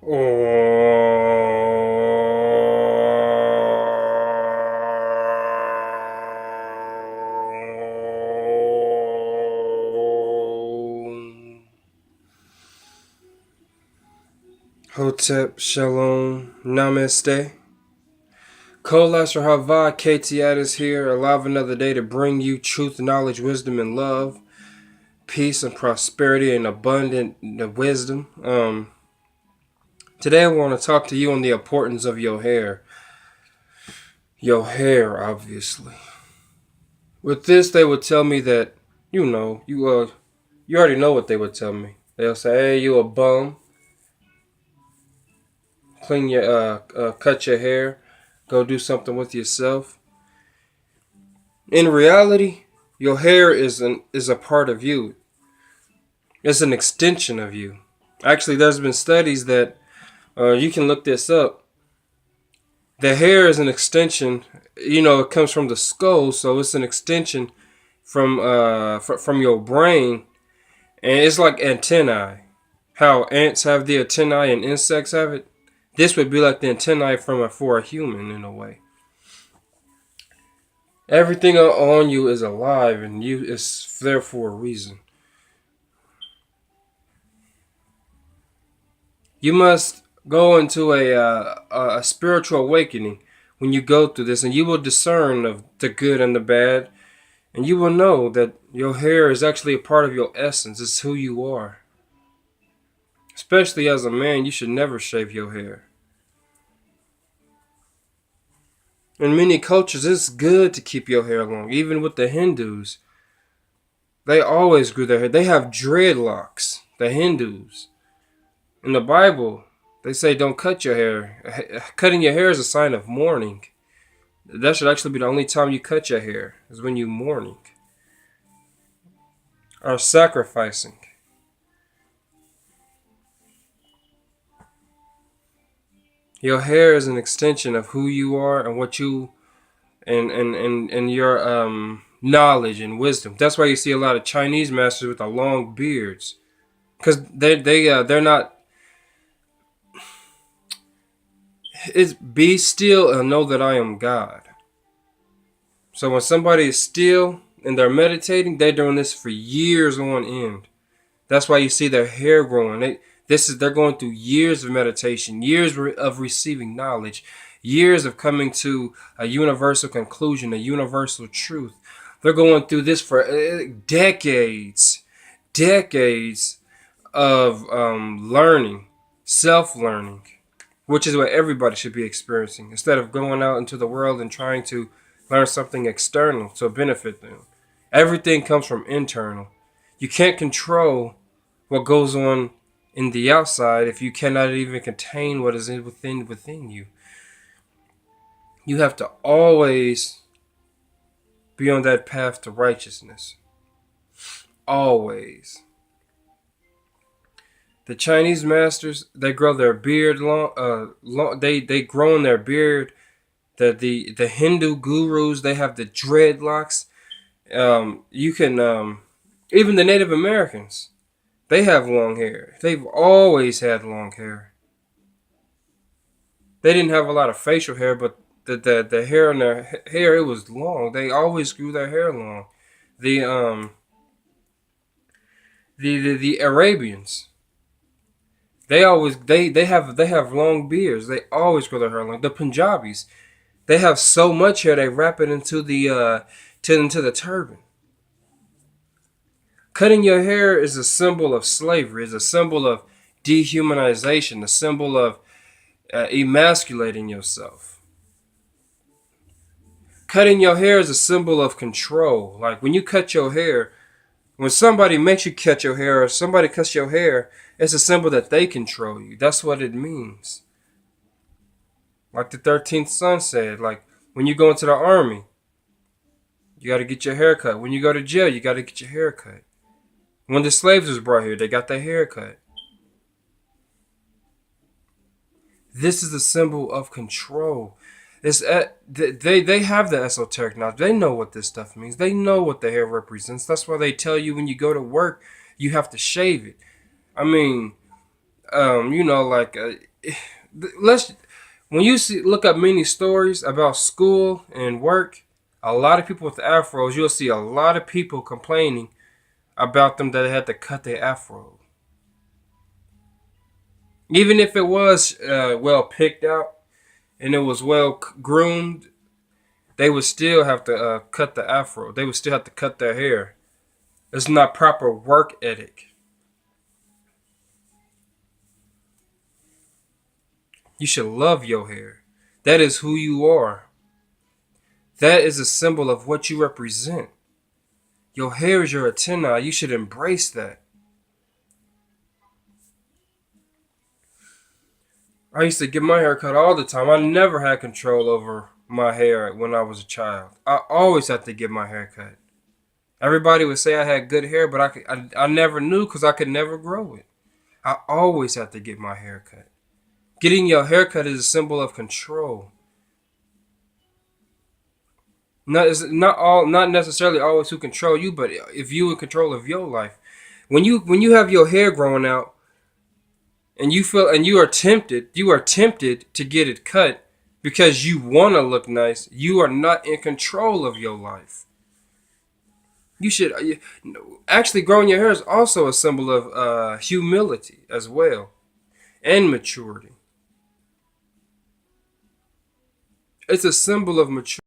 Hotep, Shalom, Namaste. Kolas or Hava, KTAT is here, alive another day to bring you truth, knowledge, wisdom, and love, peace and prosperity and abundant wisdom. Today I want to talk to you on the importance of your hair. Your hair, obviously. With this, they would tell me that, you already know what they would tell me. They'll say, hey, you a bum. Cut your hair. Go do something with yourself. In reality, your hair is a part of you. It's an extension of you. Actually, there's been studies that you can look this up. The hair is an extension. It comes from the skull, so it's an extension from your brain, and it's like antennae. How ants have the antennae and insects have it. This would be like the antennae for a human in a way. Everything on you is alive, and you is there for a reason. You must go into a spiritual awakening when you go through this, and you will discern of the good and the bad, and you will know that your hair is actually a part of your essence. It's who you are. Especially as a man, you should never shave your hair. In many cultures, it's good to keep your hair long. Even with the Hindus, they always grew their hair. They have dreadlocks, the Hindus. In the Bible, they say don't cut your hair. Cutting your hair is a sign of mourning. That should actually be the only time you cut your hair, is when you're mourning or sacrificing. Your hair is an extension of who you are and what you and your knowledge and wisdom. That's why you see a lot of Chinese masters with the long beards, because they're not. It's be still and know that I am God. So when somebody is still and they're meditating, they're doing this for years on end. That's why you see their hair growing. They're going through years of meditation, years of receiving knowledge, years of coming to a universal conclusion, a universal truth. They're going through this for decades of learning, self-learning, which is what everybody should be experiencing, instead of going out into the world and trying to learn something external to benefit them. Everything comes from internal. You can't control what goes on in the outside if you cannot even contain what is within you. You have to always be on that path to righteousness. Always. The Chinese masters, they grow their beard long. They grow in their beard. The Hindu gurus, they have the dreadlocks. You can even the Native Americans, they have long hair. They've always had long hair. They didn't have a lot of facial hair, but the hair on their hair, it was long. They always grew their hair long. The Arabians, they have long beards. They always grow their hair long. The Punjabis, they have so much hair they wrap it into the turban. Cutting your hair is a symbol of slavery. It's a symbol of dehumanization. A symbol of emasculating yourself. Cutting your hair is a symbol of control. Like when you cut your hair, when somebody makes you cut your hair or somebody cuts your hair, it's a symbol that they control you. That's what it means. Like the 13th son said, like when you go into the army, you got to get your hair cut. When you go to jail, you got to get your hair cut. When the slaves was brought here, they got their hair cut. This is a symbol of control. They have the esoteric knowledge. They know what this stuff means. They know what the hair represents. That's why they tell you when you go to work, you have to shave it. I mean, let's when you look up many stories about school and work, a lot of people with afros, you'll see a lot of people complaining about them that they had to cut their afro. Even if it was well picked out and it was well groomed, they would still have to cut the afro. They would still have to cut their hair. It's not proper work ethic. You should love your hair. That is who you are. That is a symbol of what you represent. Your hair is your antenna. You should embrace that. I used to get my hair cut all the time. I never had control over my hair when I was a child. I always had to get my hair cut. Everybody would say I had good hair, but I never knew because I could never grow it. I always had to get my hair cut. Getting your hair cut is a symbol of control. Not necessarily always who control you, but if you in control of your life. When you have your hair growing out and you are tempted to get it cut because you want to look nice, you are not in control of your life. You should actually growing your hair is also a symbol of humility as well and maturity. It's a symbol of maturity.